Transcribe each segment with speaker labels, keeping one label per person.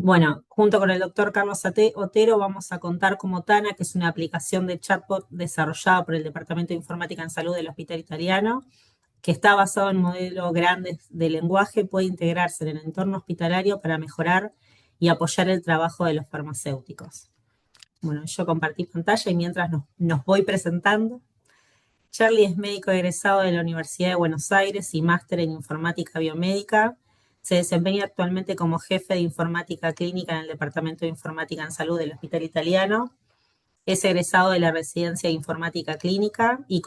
Speaker 1: Bueno, junto con el doctor Carlos Otero vamos a contar cómo Tana, que es una aplicación de chatbot desarrollada por el Departamento de Informática en Salud del Hospital Italiano, que está basado en modelos grandes de lenguaje, puede integrarse en el entorno hospitalario para mejorar y apoyar el trabajo de los farmacéuticos. Bueno, yo compartí pantalla y mientras nos voy presentando. Charlie es médico egresado de la Universidad de Buenos Aires y máster en informática biomédica. Se desempeña actualmente como jefe de informática clínica en el Departamento de Informática en Salud del Hospital Italiano. Es egresado de la residencia de informática clínica y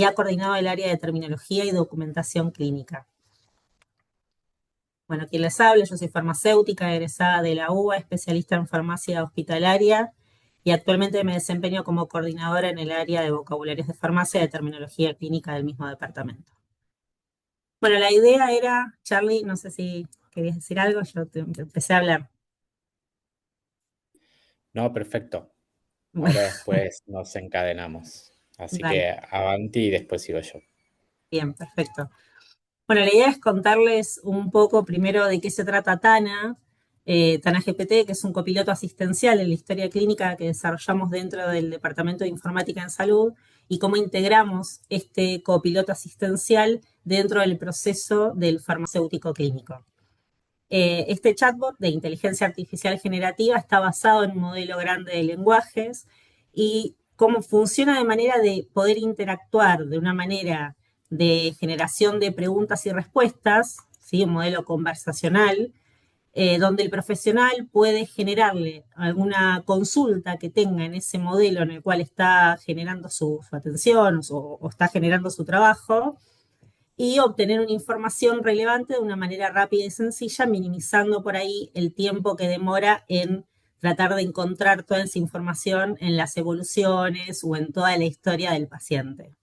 Speaker 1: ha coordinado el área de terminología y documentación clínica. Bueno, quien les habla, yo soy farmacéutica, egresada de la UBA, especialista en farmacia hospitalaria y actualmente me desempeño como coordinadora en el área de vocabularios de farmacia y de terminología clínica del mismo departamento. Bueno, la idea era, Charlie, no sé si querías decir algo, empecé a hablar.
Speaker 2: No, perfecto.
Speaker 1: Bueno,
Speaker 2: Ahora después nos encadenamos. Así
Speaker 1: dale,
Speaker 2: que avanti y después sigo yo.
Speaker 1: bien, perfecto. Bueno, la idea es contarles un poco primero de qué se trata Tana, Tana GPT, que es un copiloto asistencial en la historia clínica que desarrollamos dentro del Departamento de Informática en Salud y cómo integramos este copiloto asistencial dentro del proceso del farmacéutico clínico. Este chatbot de inteligencia artificial generativa está basado en un modelo grande de lenguajes y cómo funciona de manera de poder interactuar de una manera de generación de preguntas y respuestas, ¿sí? Un modelo conversacional, donde el profesional puede generarle alguna consulta que tenga en ese modelo en el cual está generando su atención o está generando su trabajo y obtener una información relevante de una manera rápida y sencilla, minimizando por ahí el tiempo que demora en tratar de encontrar toda esa información en las evoluciones o en toda la historia del paciente.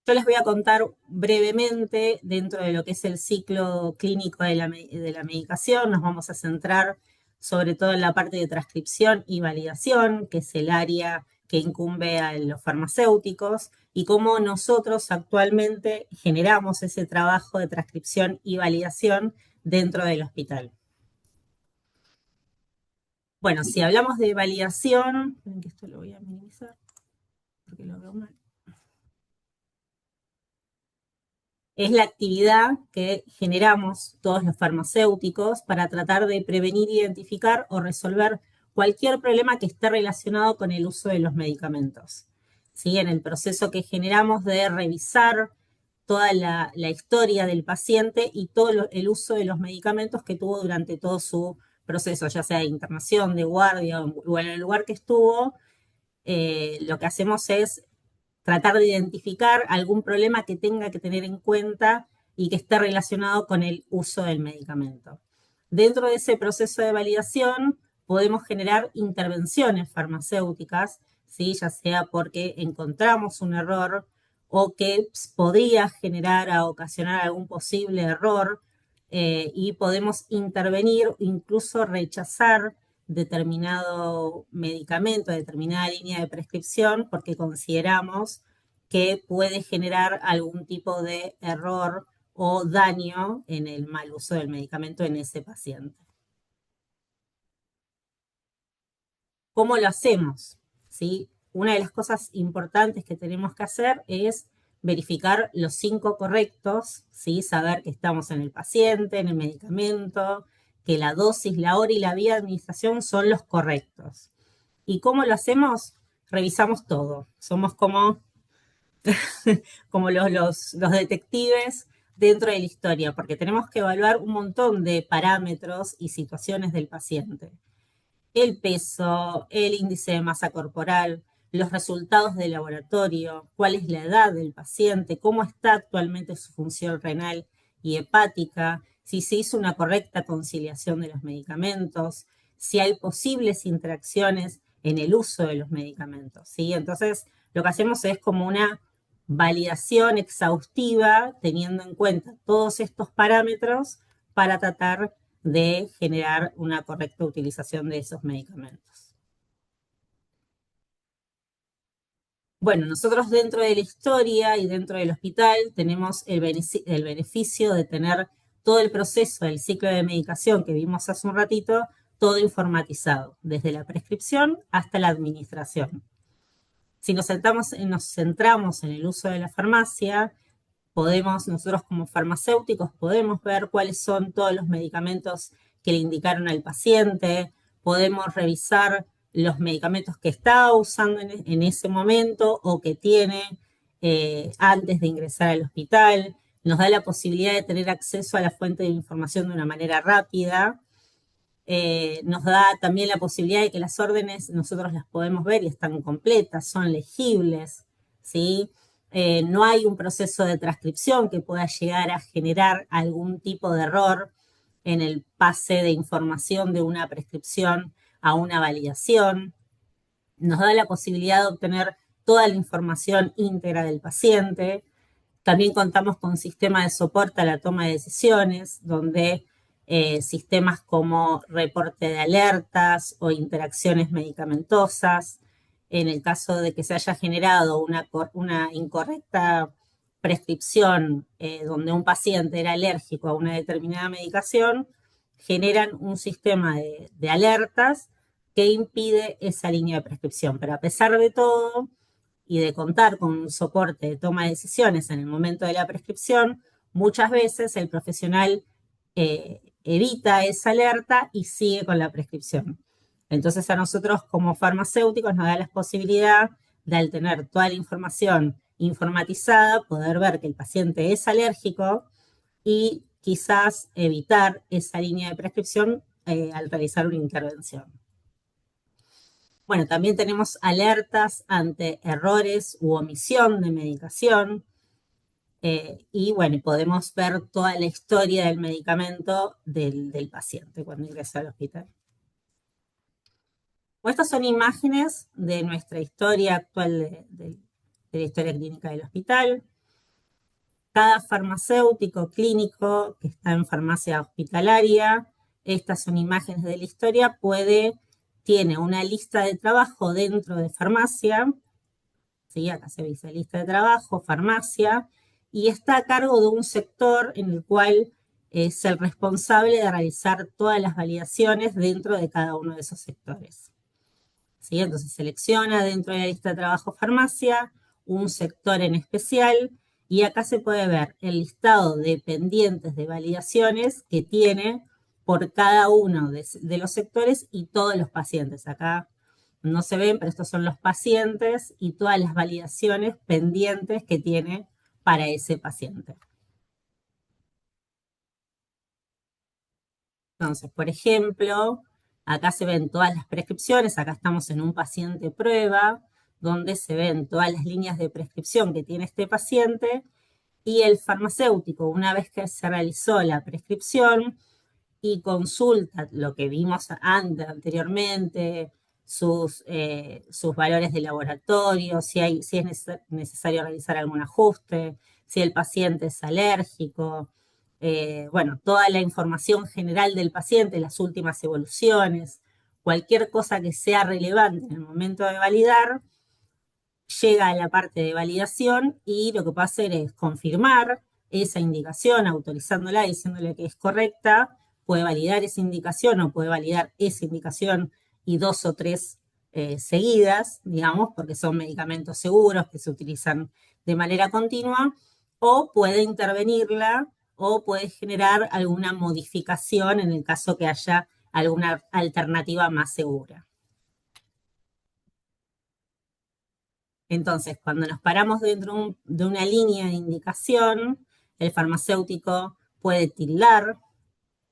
Speaker 1: Yo les voy a contar brevemente dentro de lo que es el ciclo clínico de la medicación. Nos vamos a centrar sobre todo en la parte de transcripción y validación, que es el área que incumbe a los farmacéuticos, y cómo nosotros actualmente generamos ese trabajo de transcripción y validación dentro del hospital. Bueno, si hablamos de validación, que esto lo voy a minimizar porque lo veo mal. Es la actividad que generamos todos los farmacéuticos para tratar de prevenir, identificar o resolver cualquier problema que esté relacionado con el uso de los medicamentos. ¿Sí? En el proceso que generamos de revisar toda la historia del paciente y todo el uso de los medicamentos que tuvo durante todo su proceso, ya sea de internación, de guardia o en el lugar que estuvo, lo que hacemos es tratar de identificar algún problema que tenga que tener en cuenta y que esté relacionado con el uso del medicamento. Dentro de ese proceso de validación podemos generar intervenciones farmacéuticas, ¿sí? Ya sea porque encontramos un error o que podría generar o ocasionar algún posible error y podemos intervenir, incluso rechazar determinado medicamento, determinada línea de prescripción, porque consideramos que puede generar algún tipo de error o daño en el mal uso del medicamento en ese paciente. ¿Cómo lo hacemos? ¿Sí? Una de las cosas importantes que tenemos que hacer es verificar los 5 correctos, ¿sí? Saber que estamos en el paciente, en el medicamento, que la dosis, la hora y la vía de administración son los correctos. ¿Y cómo lo hacemos? Revisamos todo. Somos como los detectives dentro de la historia, porque tenemos que evaluar un montón de parámetros y situaciones del paciente. El peso, el índice de masa corporal, los resultados del laboratorio, cuál es la edad del paciente, cómo está actualmente su función renal y hepática, si se hizo una correcta conciliación de los medicamentos, si hay posibles interacciones en el uso de los medicamentos, ¿sí? Entonces, lo que hacemos es como una validación exhaustiva teniendo en cuenta todos estos parámetros para tratar de generar una correcta utilización de esos medicamentos. Bueno, nosotros dentro de la historia y dentro del hospital tenemos el beneficio de tener todo el proceso del ciclo de medicación que vimos hace un ratito, todo informatizado, desde la prescripción hasta la administración. Si nos centramos en el uso de la farmacia, nosotros como farmacéuticos podemos ver cuáles son todos los medicamentos que le indicaron al paciente, podemos revisar los medicamentos que está usando en ese momento o que tiene antes de ingresar al hospital. Nos da la posibilidad de tener acceso a la fuente de información de una manera rápida. Nos da también la posibilidad de que las órdenes nosotros las podemos ver y están completas, son legibles, ¿sí? No hay un proceso de transcripción que pueda llegar a generar algún tipo de error en el pase de información de una prescripción a una validación. Nos da la posibilidad de obtener toda la información íntegra del paciente. También contamos con un sistema de soporte a la toma de decisiones, donde sistemas como reporte de alertas o interacciones medicamentosas, en el caso de que se haya generado una incorrecta prescripción donde un paciente era alérgico a una determinada medicación, generan un sistema de alertas que impide esa línea de prescripción. Pero a pesar de todo, y de contar con un soporte de toma de decisiones en el momento de la prescripción, muchas veces el profesional evita esa alerta y sigue con la prescripción. Entonces a nosotros como farmacéuticos nos da la posibilidad de, al tener toda la información informatizada, poder ver que el paciente es alérgico y quizás evitar esa línea de prescripción al realizar una intervención. Bueno, también tenemos alertas ante errores u omisión de medicación. Y bueno, podemos ver toda la historia del medicamento del paciente cuando ingresa al hospital. Bueno, estas son imágenes de nuestra historia actual de la historia clínica del hospital. Cada farmacéutico clínico que está en farmacia hospitalaria, estas son imágenes de la historia, tiene una lista de trabajo dentro de farmacia, ¿sí? Acá se dice lista de trabajo, farmacia, y está a cargo de un sector en el cual es el responsable de realizar todas las validaciones dentro de cada uno de esos sectores. ¿Sí? Entonces selecciona dentro de la lista de trabajo farmacia un sector en especial y acá se puede ver el listado de pendientes de validaciones que tiene por cada uno de los sectores y todos los pacientes. Acá no se ven, pero estos son los pacientes y todas las validaciones pendientes que tiene para ese paciente. Entonces, por ejemplo, acá se ven todas las prescripciones, acá estamos en un paciente prueba, donde se ven todas las líneas de prescripción que tiene este paciente y el farmacéutico, una vez que se realizó la prescripción y consulta lo que vimos anteriormente, sus valores de laboratorio, si es necesario realizar algún ajuste, si el paciente es alérgico, bueno, toda la información general del paciente, las últimas evoluciones, cualquier cosa que sea relevante en el momento de validar, llega a la parte de validación y lo que va a hacer es confirmar esa indicación, autorizándola, diciéndole que es correcta, puede validar esa indicación o puede validar esa indicación y 2 o 3 seguidas, digamos, porque son medicamentos seguros que se utilizan de manera continua, o puede intervenirla o puede generar alguna modificación en el caso que haya alguna alternativa más segura. Entonces, cuando nos paramos dentro de una línea de indicación, el farmacéutico puede tildar,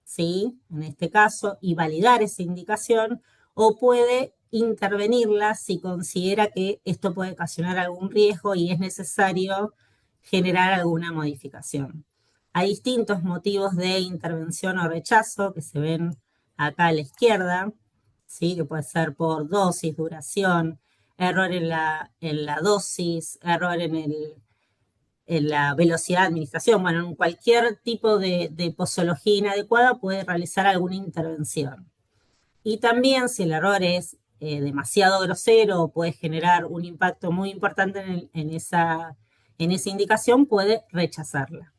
Speaker 1: ¿sí? En este caso, y validar esa indicación, o puede intervenirla si considera que esto puede ocasionar algún riesgo y es necesario generar alguna modificación. Hay distintos motivos de intervención o rechazo que se ven acá a la izquierda, ¿sí? Que puede ser por dosis, duración, error en la dosis, error en la velocidad de administración. Bueno, en cualquier tipo de posología inadecuada puede realizar alguna intervención. Y también si el error es demasiado grosero o puede generar un impacto muy importante en esa indicación, puede rechazarla.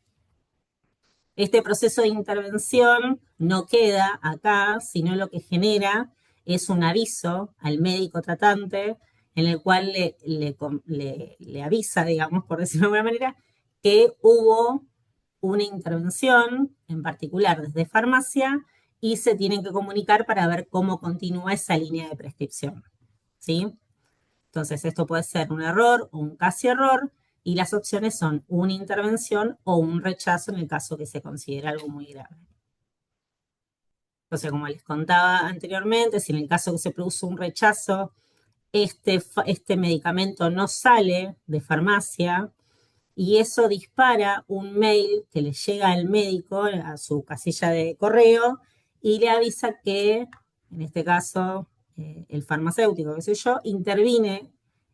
Speaker 1: Este proceso de intervención no queda acá, sino lo que genera es un aviso al médico tratante en el cual le avisa, digamos, por decirlo de alguna manera, que hubo una intervención, en particular desde farmacia, y se tienen que comunicar para ver cómo continúa esa línea de prescripción. ¿Sí? Entonces, esto puede ser un error o un casi error, y las opciones son una intervención o un rechazo en el caso que se considera algo muy grave. Entonces, como les contaba anteriormente, si en el caso que se produce un rechazo, este medicamento no sale de farmacia, y eso dispara un mail que le llega al médico a su casilla de correo y le avisa que, en este caso, el farmacéutico, qué sé yo, intervine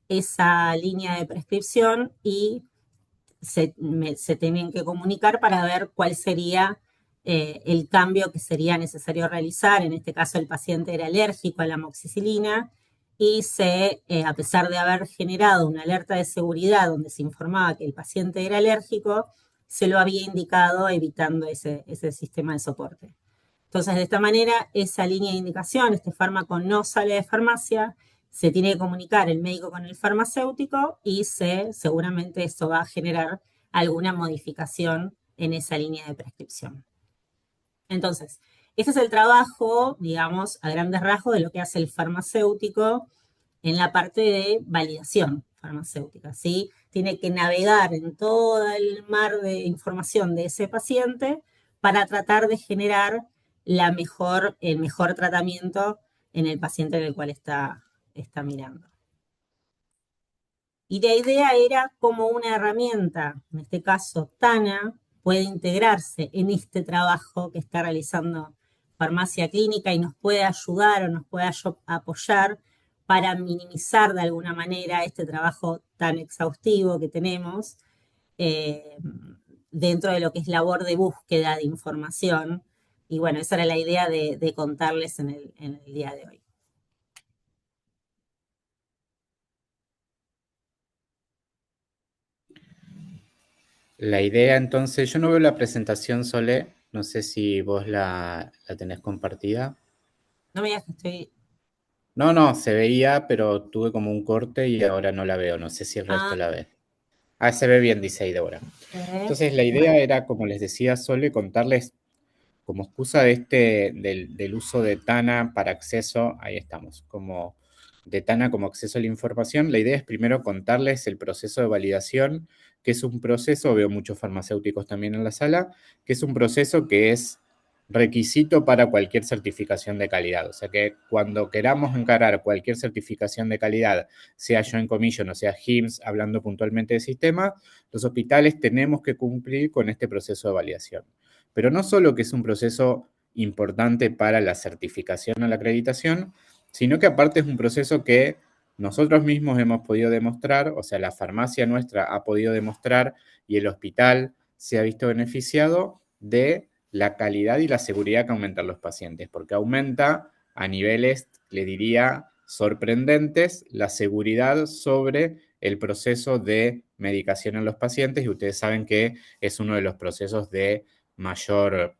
Speaker 1: esa línea de prescripción y se tienen que comunicar para ver cuál sería el cambio que sería necesario realizar. En este caso, el paciente era alérgico a la amoxicilina y a pesar de haber generado una alerta de seguridad donde se informaba que el paciente era alérgico, se lo había indicado evitando ese sistema de soporte. Entonces, de esta manera, esa línea de indicación, este fármaco no sale de farmacia, se tiene que comunicar el médico con el farmacéutico y seguramente esto va a generar alguna modificación en esa línea de prescripción. Entonces, este es el trabajo, digamos, a grandes rasgos de lo que hace el farmacéutico en la parte de validación farmacéutica, ¿sí? Tiene que navegar en todo el mar de información de ese paciente para tratar de generar el mejor tratamiento en el paciente en el cual está mirando. Y la idea era cómo una herramienta, en este caso Tana, puede integrarse en este trabajo que está realizando farmacia clínica y nos puede ayudar o nos puede apoyar para minimizar de alguna manera este trabajo tan exhaustivo que tenemos eh, dentro de lo que es labor de búsqueda de información. Y bueno, esa era la idea de contarles en el día de hoy.
Speaker 2: La idea, entonces, yo no veo la presentación, Sole. No sé si vos la tenés compartida.
Speaker 1: No me digas que estoy...
Speaker 2: No, no, se veía, pero tuve como un corte y ahora no la veo. No sé si el resto
Speaker 1: Ah,
Speaker 2: la ve. Ah, se ve bien, dice ahí Débora. Entonces, la idea
Speaker 1: bueno,
Speaker 2: era, como les decía Sole, contarles como excusa del uso de Tana para acceso, ahí estamos, como de Tana como acceso a la información. La idea es primero contarles el proceso de validación, que es un proceso, veo muchos farmacéuticos también en la sala, que es un proceso que es requisito para cualquier certificación de calidad. O sea que cuando queramos encarar cualquier certificación de calidad, sea Joint Commission o sea HIMSS, hablando puntualmente de sistema, los hospitales tenemos que cumplir con este proceso de validación. Pero no solo que es un proceso importante para la certificación o la acreditación, sino que aparte es un proceso que nosotros mismos hemos podido demostrar, o sea, la farmacia nuestra ha podido demostrar y el hospital se ha visto beneficiado de la calidad y la seguridad que aumentan los pacientes, porque aumenta a niveles, le diría, sorprendentes la seguridad sobre el proceso de medicación en los pacientes y ustedes saben que es uno de los procesos de mayor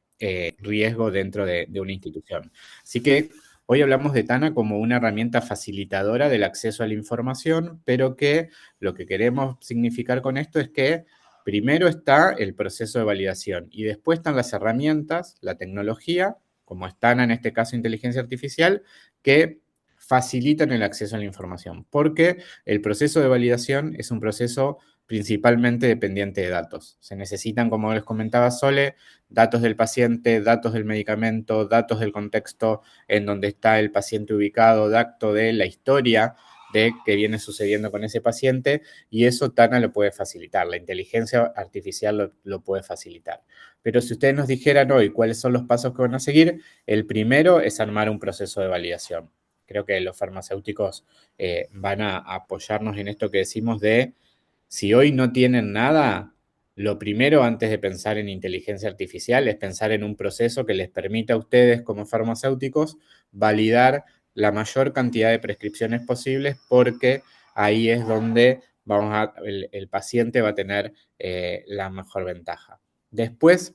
Speaker 2: riesgo dentro de una institución. Así que hoy hablamos de Tana como una herramienta facilitadora del acceso a la información, pero que lo que queremos significar con esto es que primero está el proceso de validación y después están las herramientas, la tecnología, como es Tana en este caso inteligencia artificial, que facilitan el acceso a la información, porque el proceso de validación es un proceso principalmente dependiente de datos. Se necesitan, como les comentaba Sole, datos del paciente, datos del medicamento, datos del contexto en donde está el paciente ubicado, datos de la historia de qué viene sucediendo con ese paciente y eso Tana lo puede facilitar, la inteligencia artificial lo puede facilitar. Pero si ustedes nos dijeran hoy cuáles son los pasos que van a seguir, el primero es armar un proceso de validación. Creo que los farmacéuticos van a apoyarnos en esto que decimos de si hoy no tienen nada, lo primero antes de pensar en inteligencia artificial es pensar en un proceso que les permita a ustedes como farmacéuticos validar la mayor cantidad de prescripciones posibles porque ahí es donde el paciente va a tener la mejor ventaja. Después,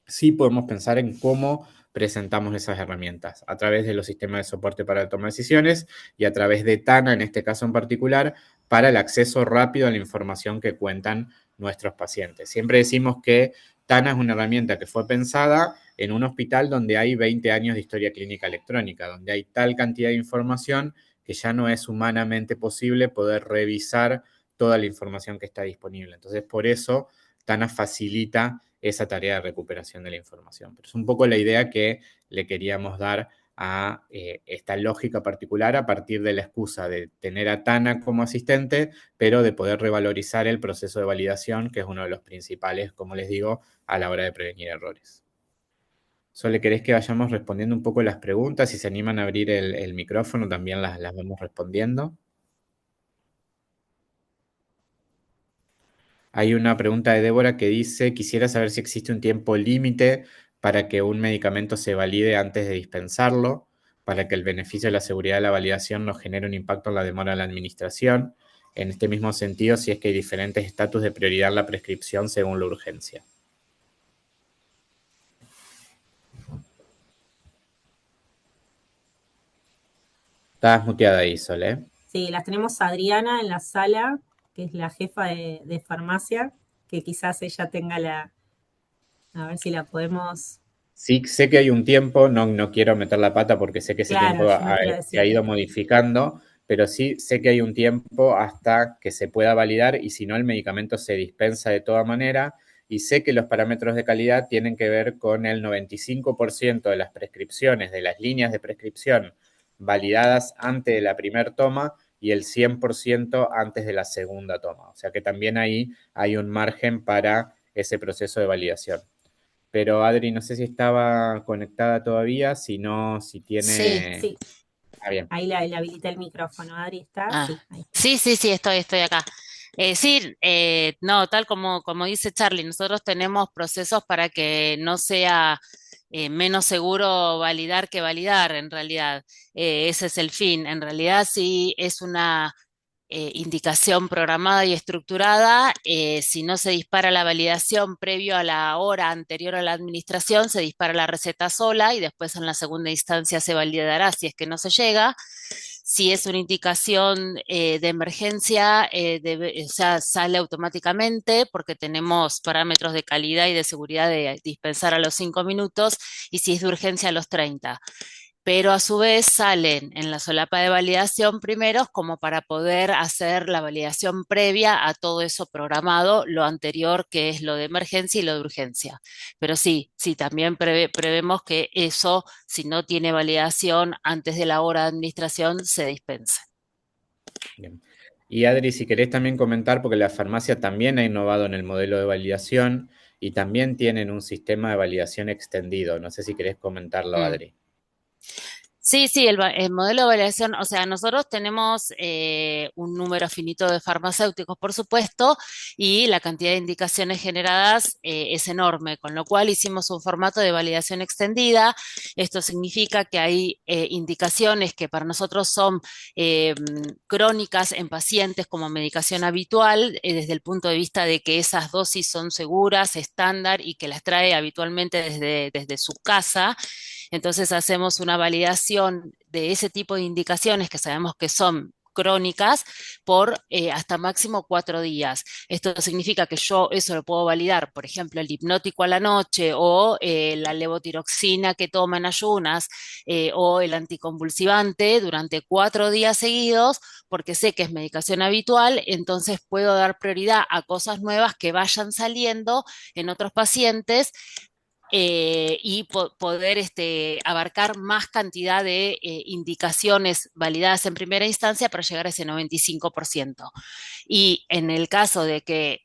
Speaker 2: sí podemos pensar en cómo presentamos esas herramientas a través de los sistemas de soporte para la toma de decisiones y a través de TANA, en este caso en particular, para el acceso rápido a la información que cuentan nuestros pacientes. Siempre decimos que TANA es una herramienta que fue pensada en un hospital donde hay 20 años de historia clínica electrónica, donde hay tal cantidad de información que ya no es humanamente posible poder revisar toda la información que está disponible. Entonces, por eso TANA facilita esa tarea de recuperación de la información. Pero es un poco la idea que le queríamos dar a esta lógica particular a partir de la excusa de tener a Tana como asistente, pero de poder revalorizar el proceso de validación, que es uno de los principales, como les digo, a la hora de prevenir errores. ¿Solo querés que vayamos respondiendo un poco las preguntas? Si se animan a abrir el micrófono, también las vamos respondiendo. Hay una pregunta de Débora que dice, quisiera saber si existe un tiempo límite para que un medicamento se valide antes de dispensarlo, para que el beneficio de la seguridad de la validación no genere un impacto en la demora de la administración. En este mismo sentido, si es que hay diferentes estatus de prioridad en la prescripción según la urgencia. Estás muteada ahí, Sol, ¿eh?
Speaker 1: Sí, las tenemos a Adriana en la sala, que es la jefa de farmacia, que quizás ella tenga a ver si la podemos,
Speaker 2: Sí, sé que hay un tiempo, no quiero meter la pata porque sé que ese
Speaker 1: claro,
Speaker 2: tiempo
Speaker 1: yo no quiero
Speaker 2: se ha
Speaker 1: decir
Speaker 2: ido
Speaker 1: que,
Speaker 2: modificando, pero sí sé que hay un tiempo hasta que se pueda validar y si no el medicamento se dispensa de toda manera y sé que los parámetros de calidad tienen que ver con el 95% de las prescripciones, de las líneas de prescripción validadas antes de la primera toma y el 100% antes de la segunda toma. O sea que también ahí hay un margen para ese proceso de validación. Pero Adri, no sé si estaba conectada todavía, si no, si
Speaker 3: Sí.
Speaker 2: tiene...
Speaker 1: sí,
Speaker 2: Ah, bien.
Speaker 1: ahí le habilita el micrófono. Adri está,
Speaker 3: Ah,
Speaker 1: sí, ahí está.
Speaker 3: sí, sí, sí, estoy acá. Sí, no, tal como dice Charlie, nosotros tenemos procesos para que no sea menos seguro validar que validar, en realidad. Ese es el fin. En realidad sí es una indicación programada y estructurada. Si no se dispara la validación previo a la hora anterior a la administración, se dispara la receta sola y después en la segunda instancia se validará si es que no se llega. Si es una indicación de emergencia, o sea, sale automáticamente porque tenemos parámetros de calidad y de seguridad de dispensar a los 5 minutos y si es de urgencia a los 30, pero a su vez salen en la solapa de validación primeros como para poder hacer la validación previa a todo eso programado, lo anterior que es lo de emergencia y lo de urgencia. Pero sí, sí, también prevemos que eso, si no tiene validación antes de la hora de administración, se dispense.
Speaker 2: Bien. Y Adri, si querés también comentar, porque la farmacia también ha innovado en el modelo de validación y también tienen un sistema de validación extendido. No sé si querés comentarlo,
Speaker 3: Mm.
Speaker 2: Adri.
Speaker 3: Sí, sí, el modelo de validación, o sea, nosotros tenemos un número finito de farmacéuticos, por supuesto, y la cantidad de indicaciones generadas es enorme, con lo cual hicimos un formato de validación extendida. Esto significa que hay indicaciones que para nosotros son crónicas en pacientes como medicación habitual, desde el punto de vista de que esas dosis son seguras, estándar y que las trae habitualmente desde su casa. Entonces hacemos una validación de ese tipo de indicaciones que sabemos que son crónicas por hasta máximo 4 días. Esto significa que yo eso lo puedo validar, por ejemplo, el hipnótico a la noche o la levotiroxina que toma en ayunas o el anticonvulsivante durante 4 días seguidos, porque sé que es medicación habitual, entonces puedo dar prioridad a cosas nuevas que vayan saliendo en otros pacientes y poder abarcar más cantidad de indicaciones validadas en primera instancia para llegar a ese 95%. Y en el caso de que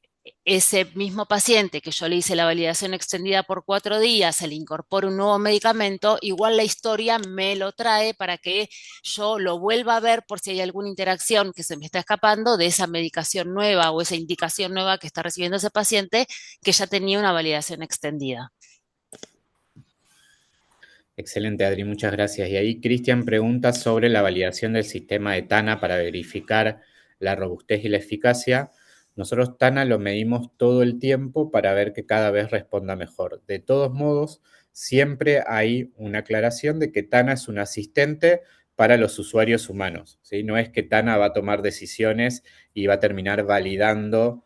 Speaker 3: ese mismo paciente que yo le hice la validación extendida por 4 días, se le incorpora un nuevo medicamento, igual la historia me lo trae para que yo lo vuelva a ver por si hay alguna interacción que se me está escapando de esa medicación nueva o esa indicación nueva que está recibiendo ese paciente que ya tenía una validación extendida.
Speaker 2: Excelente, Adri, muchas gracias. Y ahí Cristian pregunta sobre la validación del sistema de TANA para verificar la robustez y la eficacia. nosotros TANA lo medimos todo el tiempo para ver que cada vez responda mejor. De todos modos, siempre hay una aclaración de que TANA es un asistente para los usuarios humanos, ¿sí? No es que TANA va a tomar decisiones y va a terminar validando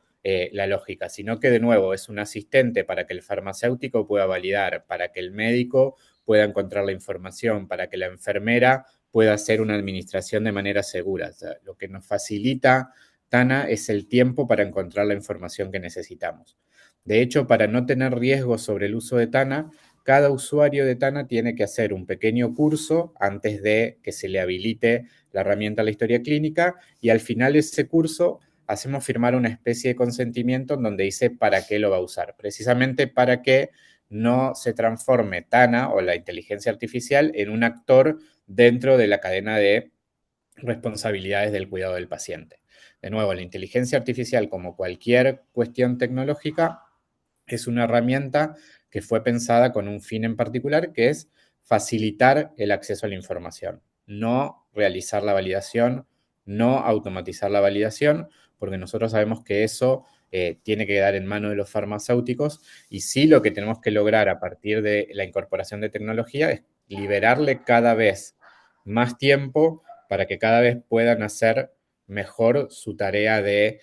Speaker 2: la lógica, sino que de nuevo es un asistente para que el farmacéutico pueda validar, para que el médico pueda encontrar la información, para que la enfermera pueda hacer una administración de manera segura. O sea, lo que nos facilita TANA es el tiempo para encontrar la información que necesitamos. De hecho, para no tener riesgos sobre el uso de TANA, cada usuario de TANA tiene que hacer un pequeño curso antes de que se le habilite la herramienta a la historia clínica y al final de ese curso hacemos firmar una especie de consentimiento en donde dice para qué lo va a usar, precisamente para que no se transforme TANA o la inteligencia artificial en un actor dentro de la cadena de responsabilidades del cuidado del paciente. De nuevo, la inteligencia artificial, como cualquier cuestión tecnológica, es una herramienta que fue pensada con un fin en particular, que es facilitar el acceso a la información, no realizar la validación, no automatizar la validación, porque nosotros sabemos que eso tiene que quedar en manos de los farmacéuticos y sí lo que tenemos que lograr a partir de la incorporación de tecnología es liberarle cada vez más tiempo para que cada vez puedan hacer mejor su tarea de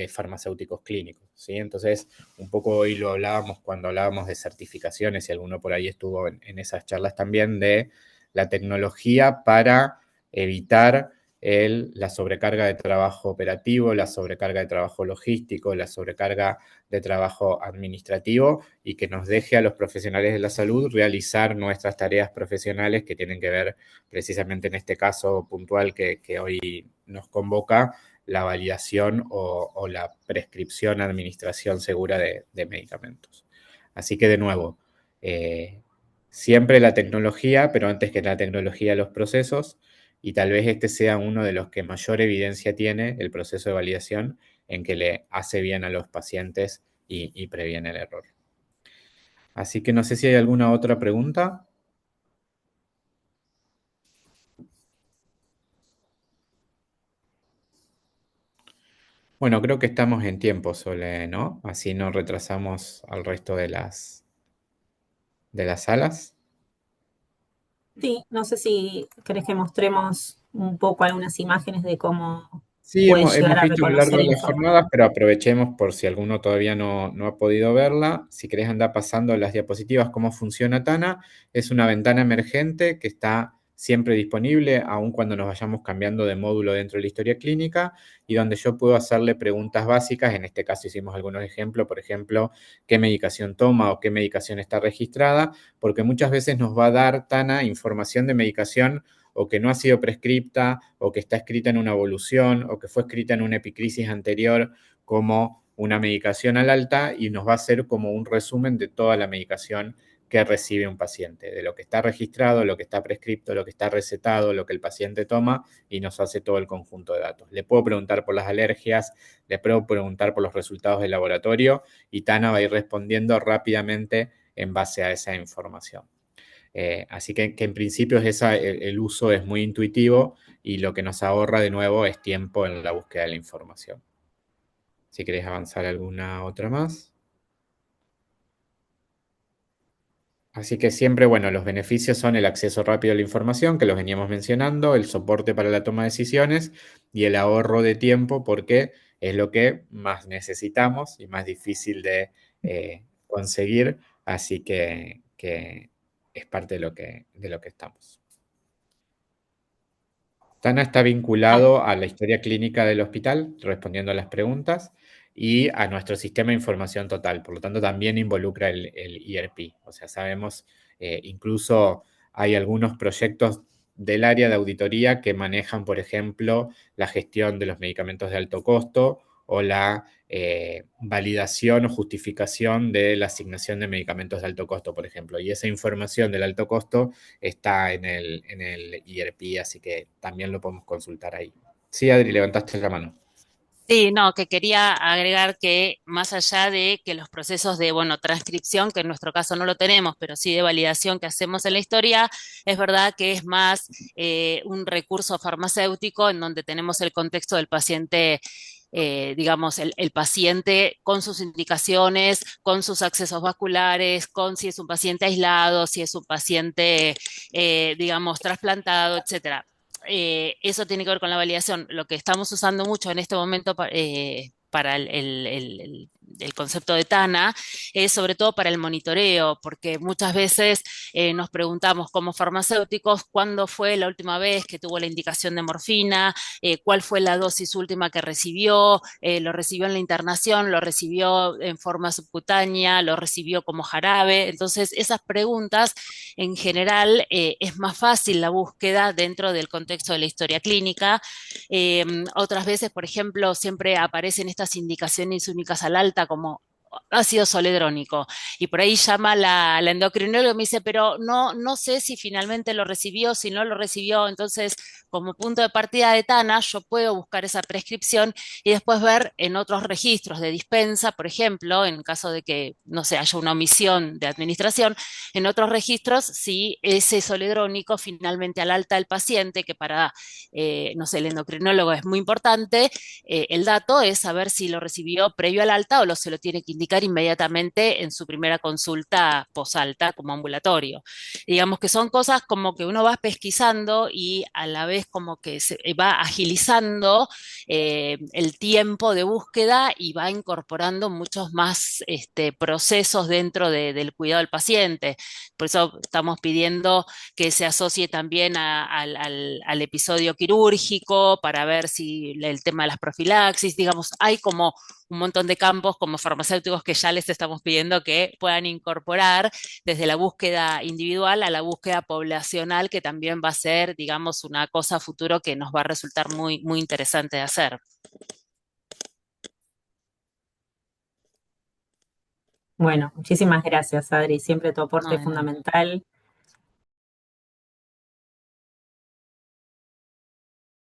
Speaker 2: farmacéuticos clínicos, ¿sí? Entonces, un poco hoy lo hablábamos cuando hablábamos de certificaciones y alguno por ahí estuvo en esas charlas también de la tecnología para evitar la sobrecarga de trabajo operativo, la sobrecarga de trabajo logístico, la sobrecarga de trabajo administrativo y que nos deje a los profesionales de la salud realizar nuestras tareas profesionales que tienen que ver precisamente en este caso puntual que hoy nos convoca, la validación o la prescripción, administración segura de medicamentos. Así que de nuevo, siempre la tecnología, pero antes que la tecnología, los procesos, y tal vez este sea uno de los que mayor evidencia tiene el proceso de validación en que le hace bien a los pacientes y previene el error. Así que no sé si hay alguna otra pregunta. Bueno, creo que estamos en tiempo, Sole, ¿no? Así no retrasamos al resto de las salas.
Speaker 1: Sí, no sé si querés que mostremos un poco algunas imágenes de cómo
Speaker 2: Sí,
Speaker 1: puede
Speaker 2: hemos
Speaker 1: llegar a
Speaker 2: visto a lo largo
Speaker 1: reconocer
Speaker 2: de las
Speaker 1: información.
Speaker 2: jornadas, pero aprovechemos por si alguno todavía no ha podido verla. Si querés andar pasando las diapositivas, cómo funciona Tana, es una ventana emergente que está siempre disponible, aun cuando nos vayamos cambiando de módulo dentro de la historia clínica, y donde yo puedo hacerle preguntas básicas. En este caso hicimos algunos ejemplos, por ejemplo, qué medicación toma o qué medicación está registrada, porque muchas veces nos va a dar Tana información de medicación o que no ha sido prescripta, o que está escrita en una evolución, o que fue escrita en una epicrisis anterior como una medicación al alta, y nos va a hacer como un resumen de toda la medicación que recibe un paciente, de lo que está registrado, lo que está prescripto, lo que está recetado, lo que el paciente toma, y nos hace todo el conjunto de datos. Le puedo preguntar por las alergias, le puedo preguntar por los resultados del laboratorio, y Tana va a ir respondiendo rápidamente en base a esa información. Así que en principio el uso es muy intuitivo y lo que nos ahorra de nuevo es tiempo en la búsqueda de la información. Si querés avanzar alguna otra más. Así que siempre, bueno, los beneficios son el acceso rápido a la información, que los veníamos mencionando, el soporte para la toma de decisiones y el ahorro de tiempo, porque es lo que más necesitamos y más difícil de conseguir. Así que es parte de lo que estamos. Tana está vinculado a la historia clínica del hospital, respondiendo a las preguntas, y a nuestro sistema de información total. Por lo tanto, también involucra el ERP. O sea, sabemos, incluso hay algunos proyectos del área de auditoría que manejan, por ejemplo, la gestión de los medicamentos de alto costo o la validación o justificación de la asignación de medicamentos de alto costo, por ejemplo. Y esa información del alto costo está en el ERP, así que también lo podemos consultar ahí. Sí, Adri, levantaste la mano.
Speaker 3: Sí, no, que quería agregar que más allá de que los procesos de, bueno, transcripción, que en nuestro caso no lo tenemos, pero sí de validación que hacemos en la historia, es verdad que es más un recurso farmacéutico en donde tenemos el contexto del paciente digamos, el paciente con sus indicaciones, con sus accesos vasculares, con si es un paciente aislado, si es un paciente, digamos, trasplantado, etcétera. Eso tiene que ver con la validación. Lo que estamos usando mucho en este momento para el concepto de TANA es sobre todo para el monitoreo, porque muchas veces nos preguntamos como farmacéuticos cuándo fue la última vez que tuvo la indicación de morfina, cuál fue la dosis última que recibió, lo recibió en la internación, lo recibió en forma subcutánea, lo recibió como jarabe. Entonces, esas preguntas en general es más fácil la búsqueda dentro del contexto de la historia clínica. Otras veces, por ejemplo, siempre aparecen estas indicaciones únicas al alta como ácido soledrónico. Y por ahí llama la endocrinóloga y me dice, pero no sé si finalmente lo recibió, si no lo recibió. Entonces, como punto de partida de TANA, yo puedo buscar esa prescripción y después ver en otros registros de dispensa, por ejemplo, en caso de que, no sé, haya una omisión de administración, en otros registros, si ese soledrónico finalmente al alta del paciente, que para, no sé, el endocrinólogo es muy importante, el dato es saber si lo recibió previo al alta o se lo tiene que indicar inmediatamente en su primera consulta posalta como ambulatorio. Digamos que son cosas como que uno va pesquisando y a la vez como que se va agilizando el tiempo de búsqueda y va incorporando muchos más procesos dentro del cuidado del paciente. Por eso estamos pidiendo que se asocie también al episodio quirúrgico para ver si el tema de las profilaxis, digamos, hay como un montón de campos como farmacéuticos que ya les estamos pidiendo que puedan incorporar desde la búsqueda individual a la búsqueda poblacional, que también va a ser, digamos, una cosa a futuro que nos va a resultar muy, muy interesante de hacer.
Speaker 1: Bueno, muchísimas gracias, Adri. Siempre tu aporte
Speaker 3: No,
Speaker 1: es fundamental